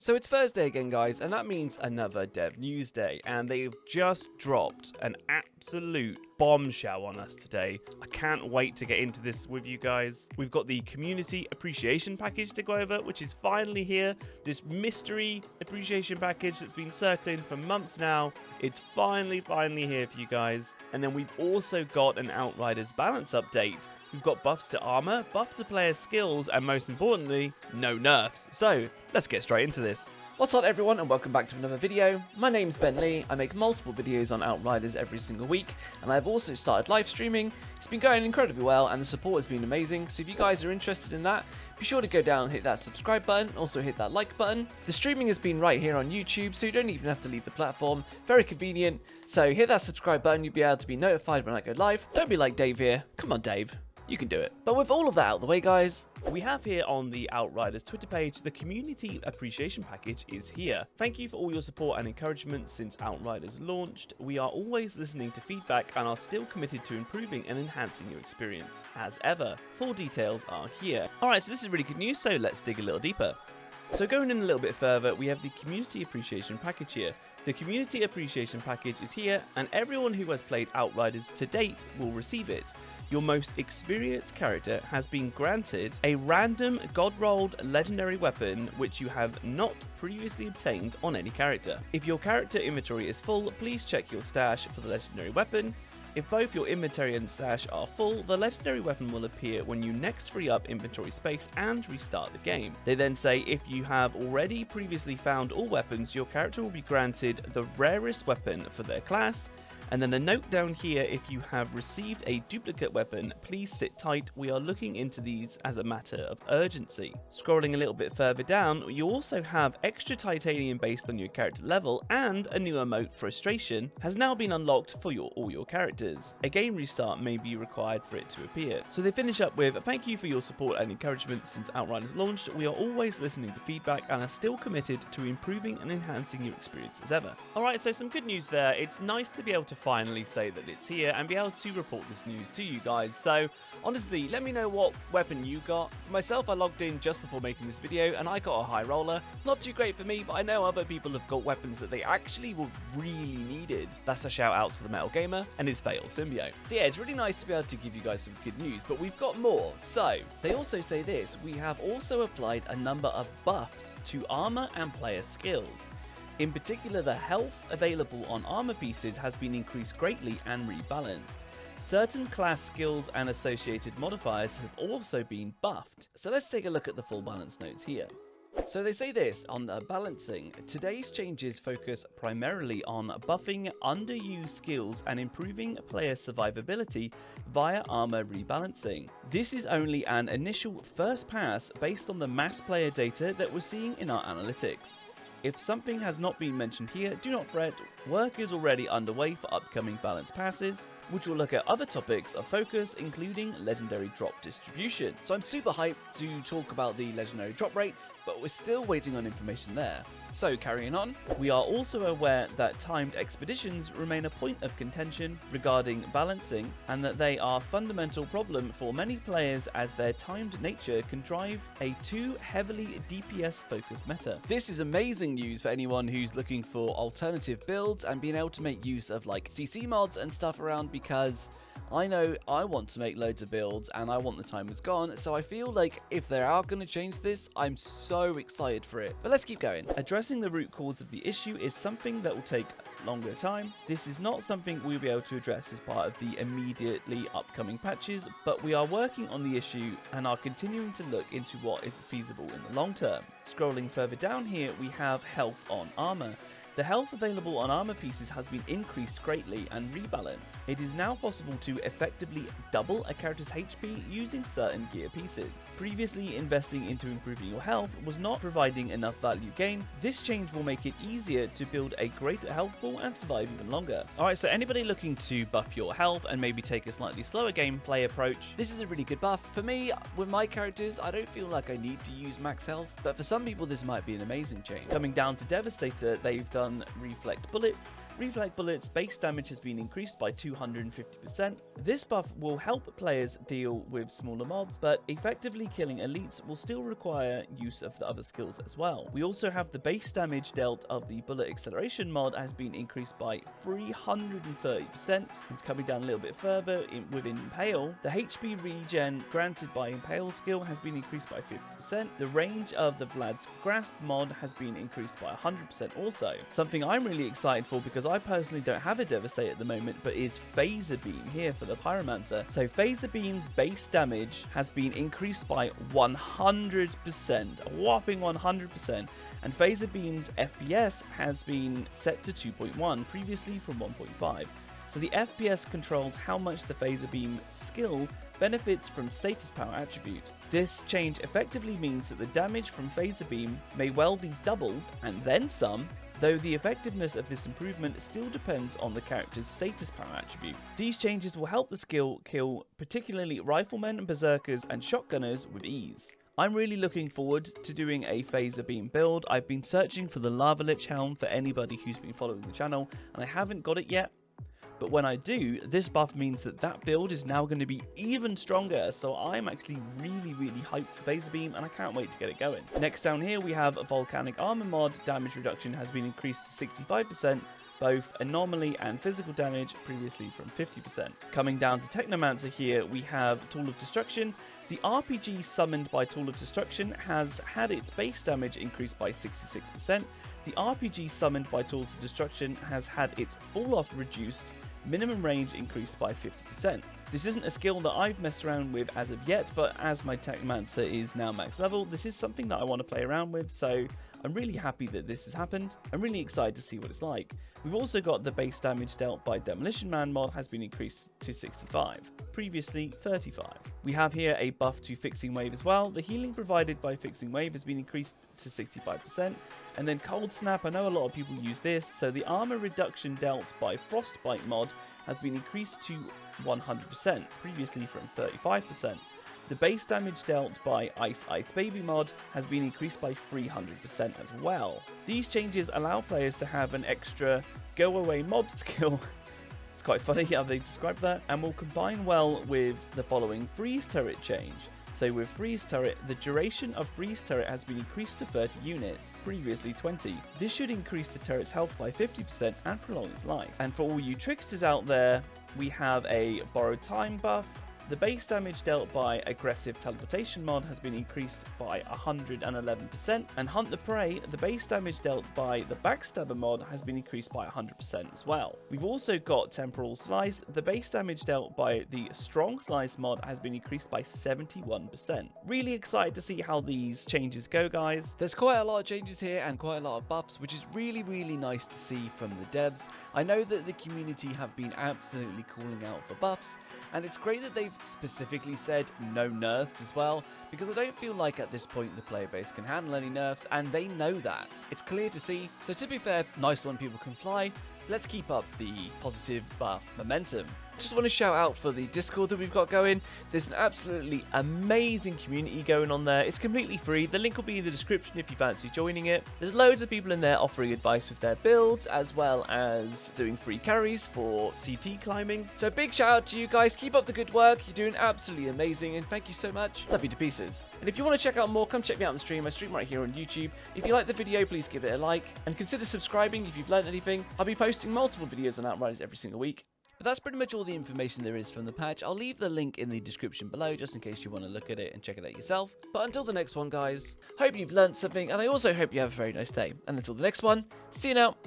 So it's Thursday again, guys, and that means another Dev News Day, and they've just dropped an absolute bombshell on us today. I can't wait to get into this with you guys. We've got the Community Appreciation Package to go over, which is finally here. This mystery appreciation package that's been circling for months now. It's finally here for you guys. And then we've also got an Outriders balance update. We've got buffs to armor, buff to player skills, and most importantly, no nerfs. So let's get straight into this. What's up everyone, and welcome back to another video. My name's Ben Lee. I make multiple videos on Outriders every single week, and I've also started live streaming. It's been going incredibly well and the support has been amazing, so if you guys are interested in that, be sure to go down and hit that subscribe button, also hit that like button. The streaming has been right here on YouTube, so you don't even have to leave the platform. Very convenient, so hit that subscribe button, you'll be able to be notified when I go live. Don't be like Dave here. Come on Dave, you can do it. But with all of that out of the way, guys, we have here on the Outriders Twitter page, the Community Appreciation Package is here. Thank you for all your support and encouragement since Outriders launched. We are always listening to feedback and are still committed to improving and enhancing your experience, as ever. Full details are here. Alright, so this is really good news, so let's dig a little deeper. So going in a little bit further, we have the Community Appreciation Package here. The Community Appreciation Package is here, and everyone who has played Outriders to date will receive it. Your most experienced character has been granted a random god-rolled legendary weapon which you have not previously obtained on any character. If your character inventory is full, please check your stash for the legendary weapon. If both your inventory and stash are full, the legendary weapon will appear when you next free up inventory space and restart the game. They then say if you have already previously found all weapons, your character will be granted the rarest weapon for their class. And then a note down here, if you have received a duplicate weapon, please sit tight. We are looking into these as a matter of urgency. Scrolling a little bit further down, you also have extra titanium based on your character level, and a new emote, Frustration, has now been unlocked for all your characters. A game restart may be required for it to appear. So they finish up with, thank you for your support and encouragement since Outriders launched. We are always listening to feedback and are still committed to improving and enhancing your experience as ever. Alright, so some good news there. It's nice to be able to finally say that it's here and be able to report this news to you guys. So honestly, let me know what weapon you got. For myself, I logged in just before making this video and I got a high roller. Not too great for me, but I know other people have got weapons that they actually were really needed. That's a shout out to the Metal Gamer and his Fatal Symbiote. So yeah, it's really nice to be able to give you guys some good news, but we've got more. So they also say this: we have also applied a number of buffs to armor and player skills. In particular, the health available on armor pieces has been increased greatly and rebalanced. Certain class skills and associated modifiers have also been buffed. So let's take a look at the full balance notes here. So they say this on balancing: today's changes focus primarily on buffing underused skills and improving player survivability via armor rebalancing. This is only an initial first pass based on the mass player data that we're seeing in our analytics. If something has not been mentioned here, do not fret. Work is already underway for upcoming balance passes, which will look at other topics of focus, including legendary drop distribution. so I'm super hyped to talk about the legendary drop rates, but we're still waiting on information there. So carrying on, we are also aware that timed expeditions remain a point of contention regarding balancing, and that they are a fundamental problem for many players as their timed nature can drive a too heavily DPS focused meta. this is amazing news for anyone who's looking for alternative builds and being able to make use of like CC mods and stuff around, because I know I want to make loads of builds and I want the timers gone, so I feel like if they are going to change this, I'm so excited for it. But let's keep going. Addressing the root cause of the issue is something that will take longer time. This is not something we'll be able to address as part of the immediately upcoming patches, but we are working on the issue and are continuing to look into what is feasible in the long term. Scrolling further down here, we have health on armor. The health available on armor pieces has been increased greatly and rebalanced. It is now possible to effectively double a character's HP using certain gear pieces. Previously, investing into improving your health was not providing enough value gain. This change will make it easier to build a greater health pool and survive even longer. Alright, so anybody looking to buff your health and maybe take a slightly slower gameplay approach, This is a really good buff. For me, with my characters, I don't feel like I need to use max health, but for some people this might be an amazing change. coming down to Devastator, they've done stun reflect bullets. Reflect bullets base damage has been increased by 250%. This buff will help players deal with smaller mobs, but effectively killing elites will still require use of the other skills as well. We also have the base damage dealt of the bullet acceleration mod has been increased by 330%. And coming down a little bit further within Impale, the HP regen granted by Impale skill has been increased by 50%. The range of the Vlad's Grasp mod has been increased by 100% also. Something I'm really excited for, because I personally don't have a Devastate at the moment, but is Phaser Beam here for the Pyromancer. So Phaser Beam's base damage has been increased by 100%, a whopping 100%, and Phaser Beam's FPS has been set to 2.1, previously from 1.5. So the FPS controls how much the Phaser Beam skill benefits from status power attribute. This change effectively means that the damage from Phaser Beam may well be doubled, and then some, though the effectiveness of this improvement still depends on the character's status power attribute. These changes will help the skill kill particularly riflemen, berserkers, and shotgunners with ease. I'm really looking forward to doing a Phaser Beam build. I've been searching for the Lava Lich helm for anybody who's been following the channel, and I haven't got it yet. But when I do, this buff means that that build is now going to be even stronger, so I'm actually really hyped for Phaser Beam, and I can't wait to get it going. Next down here we have a Volcanic Armor mod. Damage reduction has been increased to 65%, both anomaly and physical damage, previously from 50%. Coming down to Technomancer here, we have Tool of Destruction. The RPG summoned by Tool of Destruction has had its base damage increased by 66%. The RPG summoned by Tools of Destruction has had its fall-off reduced, minimum range increased by 50%. This isn't a skill that I've messed around with as of yet, but as my Technomancer is now max level, this is something that I want to play around with, so I'm really happy that this has happened. I'm really excited to see what it's like. We've also got the base damage dealt by Demolition Man mod has been increased to 65, previously 35. We have here a buff to Fixing Wave as well. The healing provided by Fixing Wave has been increased to 65%. And then Cold Snap, I know a lot of people use this, so the armor reduction dealt by Frostbite mod has been increased to 100%, previously from 35%. The base damage dealt by Ice Baby mod has been increased by 300% as well. These changes allow players to have an extra go away mob skill. It's quite funny how they describe that, and will combine well with the following Freeze Turret change. So with Freeze Turret, the duration of Freeze Turret has been increased to 30 units, previously 20. This should increase the turret's health by 50% and prolong its life. And for all you tricksters out there, we have a Borrowed Time buff. The base damage dealt by Aggressive Teleportation mod has been increased by 111%, and Hunt the Prey, the base damage dealt by the Backstabber mod has been increased by 100% as well. We've also got Temporal Slice. The base damage dealt by the Strong Slice mod has been increased by 71%. Really excited to see how these changes go, guys. There's quite a lot of changes here and quite a lot of buffs, which is really nice to see from the devs. I know that the community have been absolutely calling out for buffs, and it's great that they've specifically said no nerfs as well, because I don't feel like at this point the player base can handle any nerfs, and they know that. It's clear to see, so to be fair, nice when people can fly. Let's keep up the positive buff momentum. Just want to shout out for the Discord that we've got going. There's an absolutely amazing community going on there. It's completely free. The link will be in the description if you fancy joining it. There's loads of people in there offering advice with their builds, as well as doing free carries for CT climbing. So big shout out to you guys. Keep up the good work. You're doing absolutely amazing, and thank you so much. Love you to pieces. And if you want to check out more, come check me out on the stream. I stream right here on YouTube. If you like the video, please give it a like, and consider subscribing if you've learned anything. I'll be posting multiple videos on Outriders every single week. But that's pretty much all the information there is from the patch. I'll leave the link in the description below just in case you want to look at it and check it out yourself. But until the next one, guys, hope you've learned something, and I also hope you have a very nice day. And until the next one, see you now.